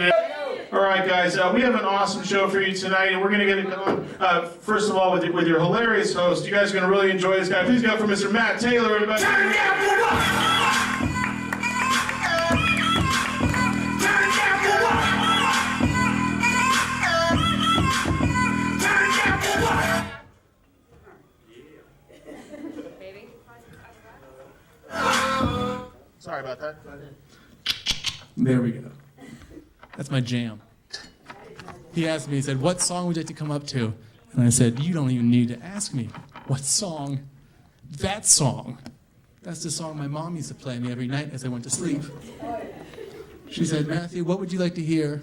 All right, guys, we have an awesome show for you tonight, and we're going to get it going. First of all, with your hilarious host. You guys are going to really enjoy this guy. Please go for Mr. Matt Taylor, everybody. Turn it down for what? Turn it down for what? Turn it down for what? Baby. Sorry about that. There we go. That's my jam. He asked me, he said, what song would you like to come up to? And I said, you don't even need to ask me. What song? That song. That's the song my mom used to play me every night as I went to sleep. She said, Matthew, what would you like to hear?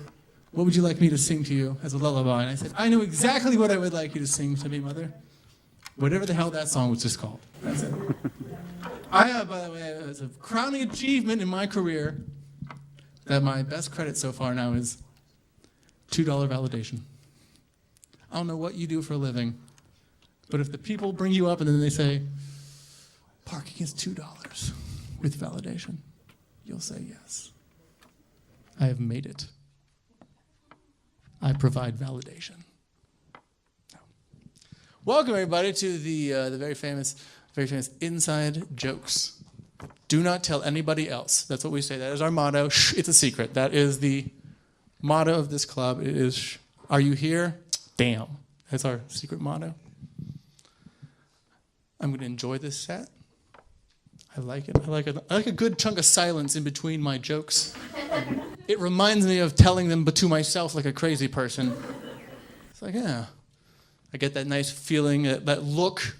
What would you like me to sing to you as a lullaby? And I said, I know exactly what I would like you to sing to me, Mother. Whatever the hell that song was just called. That's it. I have, by the way, as a crowning achievement in my career, that my best credit so far now is $2 validation. I don't know what you do for a living, but if the people bring you up and then they say, parking is $2 with validation, you'll say yes. I have made it. I provide validation. Welcome everybody to the very famous Inside Jokes. Do not tell anybody else. That's what we say. That is our motto. Shh, it's a secret. That is the motto of this club. It is, are you here? Damn. That's our secret motto. I'm going to enjoy this set. I like it. I like a good chunk of silence in between my jokes. It reminds me of telling them but to myself like a crazy person. It's like, yeah. I get that nice feeling, that look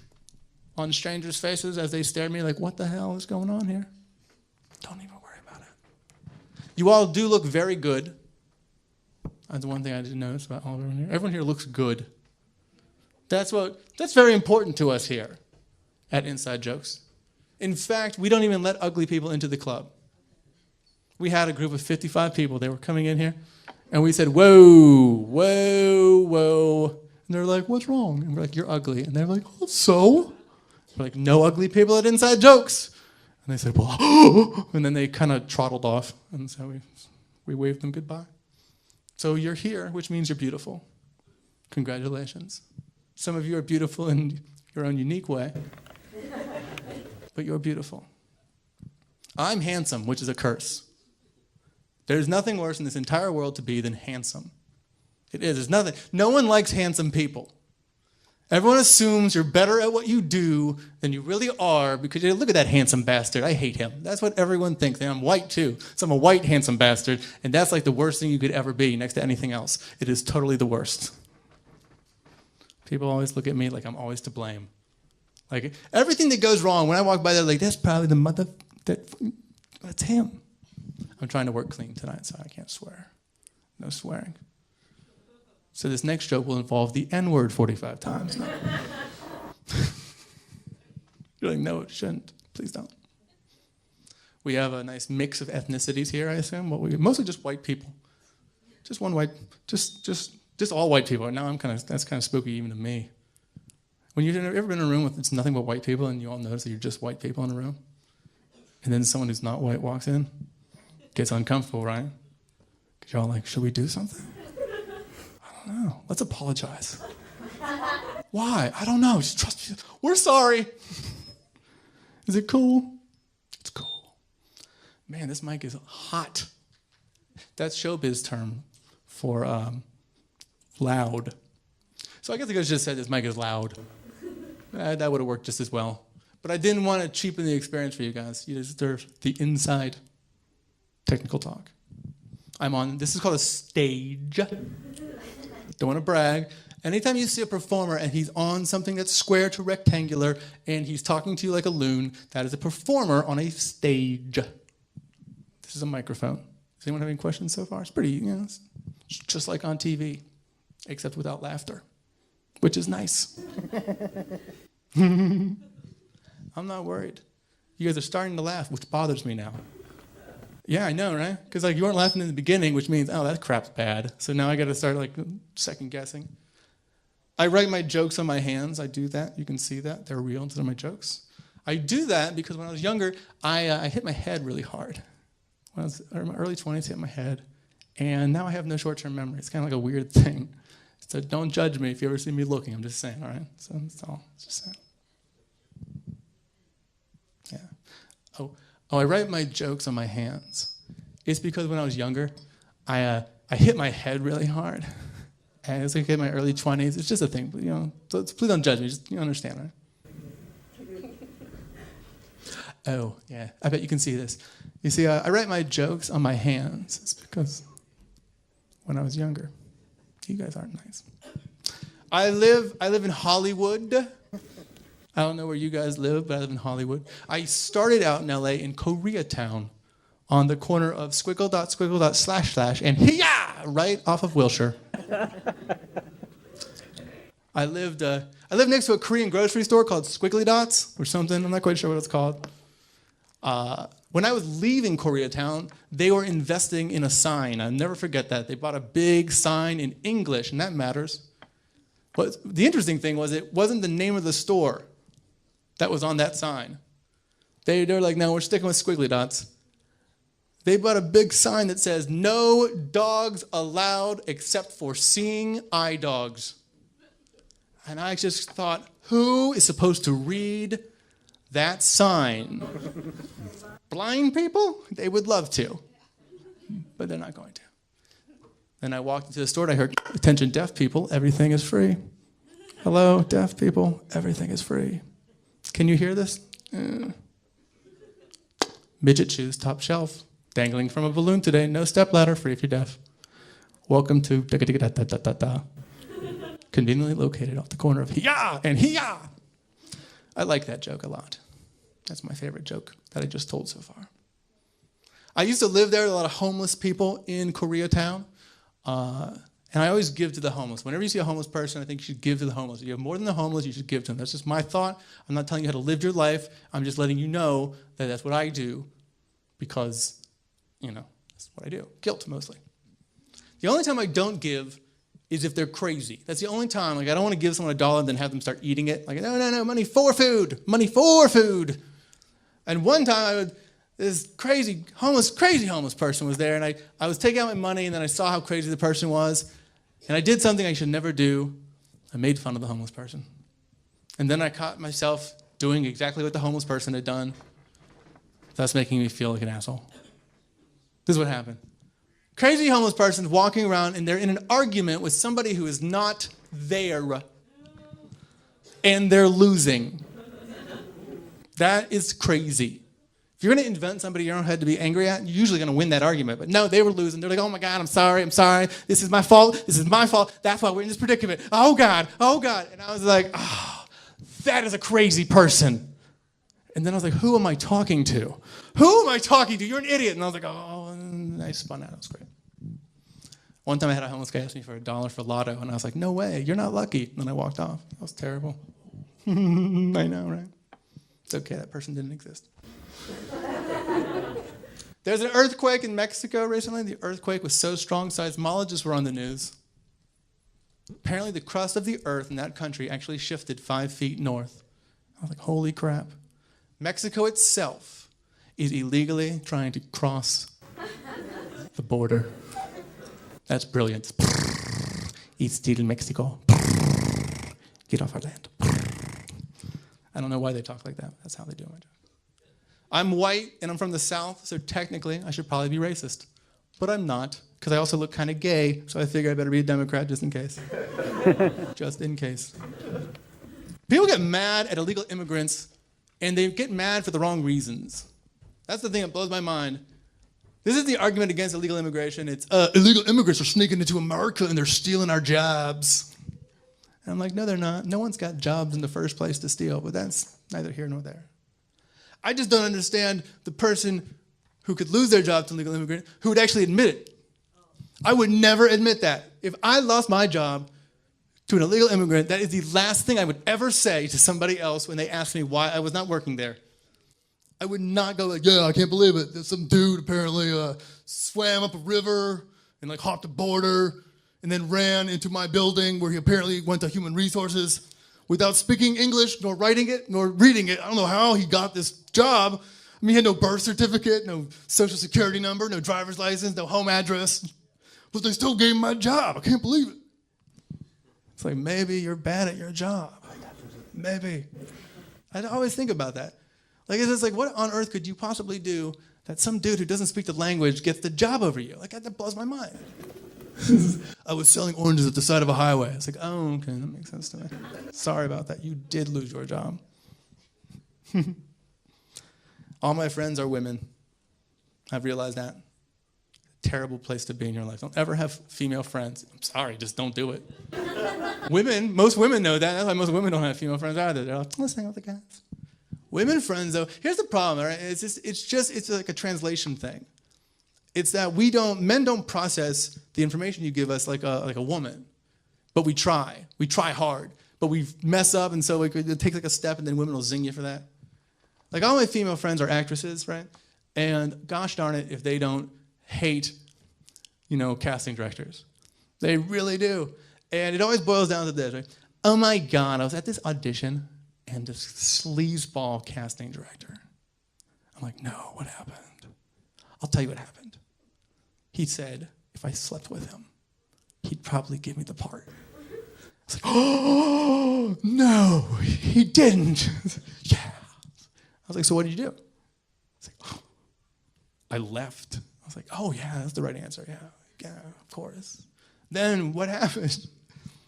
on strangers' faces as they stare at me like, what the hell is going on here? Don't even worry about it. You all do look very good. That's one thing I didn't notice about all of everyone here. Everyone here looks good. That's very important to us here at Inside Jokes. In fact, we don't even let ugly people into the club. We had a group of 55 people. They were coming in here, and we said, whoa, whoa, whoa. And they're like, what's wrong? And we're like, you're ugly. And they're like, oh, so? We're like, no ugly people at Inside Jokes. And they said, well, and then they kind of trottled off. And so we waved them goodbye. So you're here, which means you're beautiful. Congratulations. Some of you are beautiful in your own unique way. But you're beautiful. I'm handsome, which is a curse. There's nothing worse in this entire world to be than handsome. It is. There's nothing. No one likes handsome people. Everyone assumes you're better at what you do than you really are because look at that handsome bastard. I hate him. That's what everyone thinks. And I'm white too. So I'm a white handsome bastard. And that's like the worst thing you could ever be next to anything else. It is totally the worst. People always look at me like I'm always to blame. Like everything that goes wrong, when I walk by there, like that's probably the mother, that's him. I'm trying to work clean tonight, so I can't swear. No swearing. So this next joke will involve the N-word 45 times. No. You're like, no, it shouldn't. Please don't. We have a nice mix of ethnicities here, I assume. Mostly just white people. Just one white, just all white people. Now that's kind of spooky even to me. When you've ever been in a room with it's nothing but white people and you all notice that you're just white people in a room, and then someone who's not white walks in, gets uncomfortable, right? Because you're all like, should we do something? I don't know. Let's apologize. Why? I don't know. Just trust me. We're sorry. Is it cool? It's cool. Man, this mic is hot. That's showbiz term for loud. So I guess I could have just said this mic is loud. That would have worked just as well. But I didn't want to cheapen the experience for you guys. You deserve the inside technical talk. This is called a stage. Don't want to brag. Anytime you see a performer and he's on something that's square to rectangular and he's talking to you like a loon, that is a performer on a stage. This is a microphone. Does anyone have any questions so far? It's pretty, it's just like on TV, except without laughter, which is nice. I'm not worried. You guys are starting to laugh, which bothers me now. Yeah, I know, right? Because you weren't laughing in the beginning, which means, oh, that crap's bad. So now I got to start second guessing. I write my jokes on my hands. I do that. You can see that. They're real. These are my jokes. I do that because when I was younger, I hit my head really hard. When I was in my early 20s, I hit my head. And now I have no short-term memory. It's kind of like a weird thing. So don't judge me if you ever see me looking. I'm just saying, all right? So that's all. It's just saying. Yeah. I write my jokes on my hands. It's because when I was younger, I hit my head really hard. And it's like in my early 20s. It's just a thing, but, so please don't judge me. Just understand, right? Oh, yeah. I bet you can see this. You see, I write my jokes on my hands. It's because when I was younger, you guys aren't nice. I live in Hollywood. I don't know where you guys live, but I live in Hollywood. I started out in LA in Koreatown on the corner of // and hiya, right off of Wilshire. I lived next to a Korean grocery store called Squiggly Dots or something. I'm not quite sure what it's called. When I was leaving Koreatown, they were investing in a sign. I'll never forget that. They bought a big sign in English, and that matters. But the interesting thing was it wasn't the name of the store that was on that sign. They were like, no, we're sticking with Squiggly Dots. They bought a big sign that says, no dogs allowed except for seeing eye dogs. And I just thought, who is supposed to read that sign? Blind people? They would love to, but they're not going to. Then I walked into the store and I heard, attention deaf people, everything is free. Hello, deaf people, everything is free. Can you hear this? Midget shoes, top shelf. Dangling from a balloon today, no stepladder, free if you're deaf. Welcome to da-da-da-da-da-da-da. Conveniently located off the corner of hiya and hiya. I like that joke a lot. That's my favorite joke that I just told so far. I used to live there with a lot of homeless people in Koreatown. And I always give to the homeless. Whenever you see a homeless person, I think you should give to the homeless. If you have more than the homeless, you should give to them. That's just my thought. I'm not telling you how to live your life. I'm just letting you know that that's what I do because, that's what I do. Guilt, mostly. The only time I don't give is if they're crazy. That's the only time. I don't want to give someone $1 and then have them start eating it. No, money for food. Money for food. And one time, this crazy homeless person was there, and I was taking out my money, and then I saw how crazy the person was, and I did something I should never do. I made fun of the homeless person. And then I caught myself doing exactly what the homeless person had done, thus making me feel like an asshole. This is what happened. Crazy homeless person walking around, and they're in an argument with somebody who is not there, and they're losing. That is crazy. If you're going to invent somebody in your own head to be angry at, you're usually going to win that argument. But no, they were losing. They're like, oh my God, I'm sorry. This is my fault. That's why we're in this predicament. Oh God. And I was like, oh, that is a crazy person. And then I was like, who am I talking to? You're an idiot. And I was like, oh, and I spun out. It was great. One time I had a homeless guy ask me for $1 for lotto, and I was like, no way, you're not lucky. And then I walked off. That was terrible. I know, right? It's okay, that person didn't exist. There's an earthquake in Mexico recently. The earthquake was so strong, seismologists were on the news. Apparently the crust of the earth in that country actually shifted 5 feet north. I was like, holy crap. Mexico itself is illegally trying to cross the border. That's brilliant. It's still Mexico. Get off our land. I don't know why they talk like that. That's how they do it. I'm white and I'm from the South, so technically I should probably be racist. But I'm not, because I also look kind of gay, so I figure I better be a Democrat just in case. Just in case. People get mad at illegal immigrants, and they get mad for the wrong reasons. That's the thing that blows my mind. This is the argument against illegal immigration. It's illegal immigrants are sneaking into America and they're stealing our jobs. And I'm like, no, they're not. No one's got jobs in the first place to steal, but that's neither here nor there. I just don't understand the person who could lose their job to an illegal immigrant who would actually admit it. I would never admit that. If I lost my job to an illegal immigrant, that is the last thing I would ever say to somebody else when they asked me why I was not working there. I would not go like, yeah, I can't believe it. There's some dude apparently swam up a river and hopped a border and then ran into my building where he apparently went to human resources without speaking English, nor writing it, nor reading it. I don't know how he got this job. I mean, he had no birth certificate, no social security number, no driver's license, no home address. but they still gave me my job. I can't believe it. It's like, maybe you're bad at your job. Maybe. I always think about that. Like, it's just like, what on earth could you possibly do that some dude who doesn't speak the language gets the job over you? Like, that blows my mind. I was selling oranges at the side of a highway. It's like, oh, okay, that makes sense to me. Sorry about that. You did lose your job. All my friends are women. I've realized that. Terrible place to be in your life. Don't ever have female friends. I'm sorry, just don't do it. Most women know that. That's why most women don't have female friends either. They're like, let's hang out with the guys. Women friends, though, here's the problem, all right? It's like a translation thing. It's that men don't process the information you give us like a woman, but we try. We try hard, but we mess up, and so it takes like a step, and then women will zing you for that. Like, all my female friends are actresses, right? And gosh darn it if they don't hate, casting directors. They really do. And it always boils down to this, right? Oh my God, I was at this audition, and this sleazeball casting director. I'm like, no, what happened? I'll tell you what happened. He said if I slept with him, he'd probably give me the part. I was like, oh, no, he didn't. Yeah. I was like, so what did you do? He's like, oh, I left. I was like, oh, yeah, that's the right answer. Yeah, of course. Then what happened?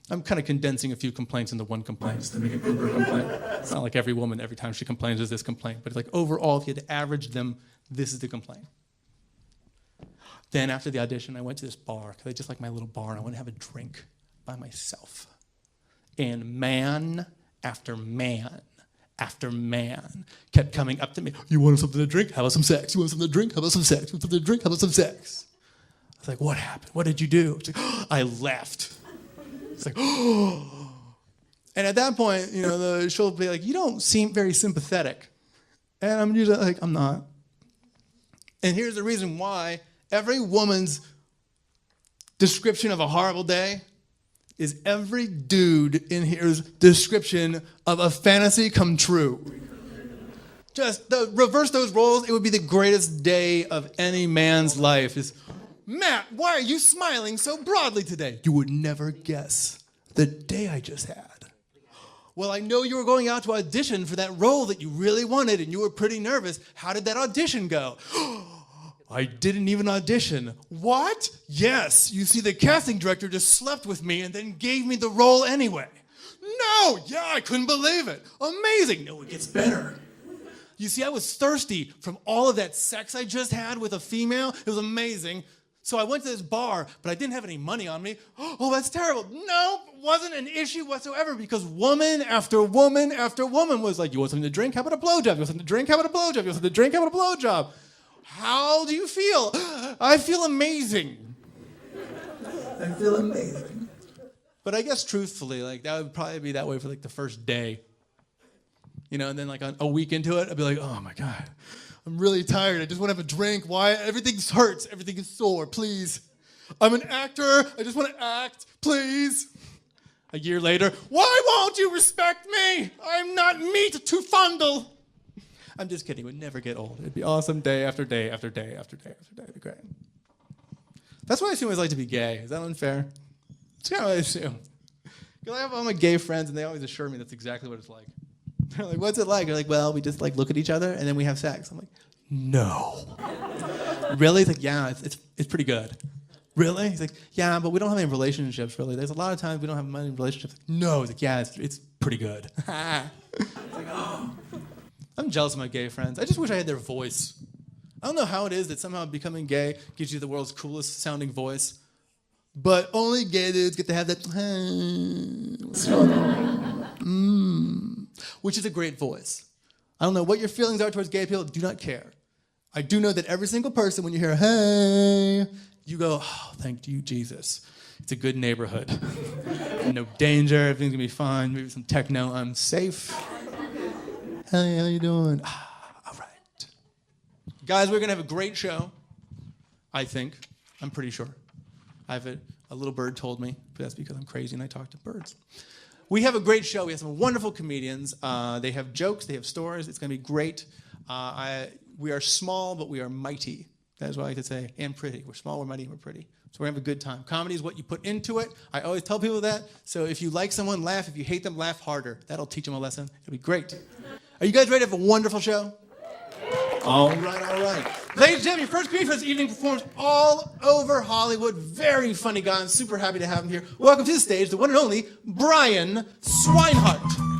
I'm kind of condensing a few complaints into one complaint just to make a grouper complaint. It's not like every woman, every time she complains, there's this complaint. But it's like overall, if you had to average them, this is the complaint. Then after the audition, I went to this bar, because I just like my little bar, and I went to have a drink by myself. And man after man after man kept coming up to me. You want something to drink? How about some sex? You want something to drink? How about some sex? You want something to drink? How about some sex? I was like, what happened? What did you do? It's like, oh, I left. It's like, oh. And at that point, she'll be like, you don't seem very sympathetic. And I'm usually like, I'm not. And here's the reason why. Every woman's description of a horrible day is every dude in here's description of a fantasy come true. Just reverse those roles, it would be the greatest day of any man's life. Is, Matt, why are you smiling so broadly today? You would never guess the day I just had. Well, I know you were going out to audition for that role that you really wanted, and you were pretty nervous. How did that audition go? I didn't even audition. What? Yes. You see, the casting director just slept with me and then gave me the role anyway. No. Yeah, I couldn't believe it. Amazing. No, it gets better. You see, I was thirsty from all of that sex I just had with a female. It was amazing. So I went to this bar, but I didn't have any money on me. Oh, that's terrible. No, wasn't an issue whatsoever, because woman after woman after woman was like, you want something to drink? How about a blowjob? You want something to drink? How about a blowjob? You want something to drink? How about a blowjob? How do you feel? I feel amazing. I feel amazing. But I guess truthfully, like, that would probably be that way for like the first day. And then like a week into it, I'd be like, oh my God, I'm really tired. I just want to have a drink. Why? Everything hurts. Everything is sore. Please. I'm an actor. I just want to act. Please. A year later, why won't you respect me? I'm not meat to fondle. I'm just kidding. It would never get old. It'd be awesome day after day after day after day after day. It'd be great. That's why I assume it's like to be gay. Is that unfair? It's kind of what I assume. Because I have all my gay friends, and they always assure me that's exactly what it's like. They're like, what's it like? They're like, well, we just like look at each other, and then we have sex. I'm like, no. Really? He's like, yeah, it's pretty good. Really? He's like, yeah, but we don't have any relationships, really. There's a lot of times we don't have many relationships. No. He's like, yeah, it's pretty good. It's like, oh. I'm jealous of my gay friends. I just wish I had their voice. I don't know how it is that somehow becoming gay gives you the world's coolest sounding voice, but only gay dudes get to have that, which is a great voice. I don't know what your feelings are towards gay people. Do not care. I do know that every single person, when you hear, hey, you go, oh, thank you, Jesus. It's a good neighborhood. No danger. Everything's going to be fine. Maybe some techno. I'm safe. Hey, how you doing? All right. Guys, we're going to have a great show, I think. I'm pretty sure. A little bird told me, but that's because I'm crazy and I talk to birds. We have a great show. We have some wonderful comedians. They have jokes. They have stories. It's going to be great. We are small, but we are mighty. That is what I like to say. And pretty. We're small, we're mighty, we're pretty. So we're going to have a good time. Comedy is what you put into it. I always tell people that. So if you like someone, laugh. If you hate them, laugh harder. That'll teach them a lesson. It'll be great. Are you guys ready to have a wonderful show? All right, all right. Ladies and gentlemen, your first comedian for this evening performs all over Hollywood. Very funny guy. I'm super happy to have him here. Welcome to the stage, the one and only Brian Swinehart.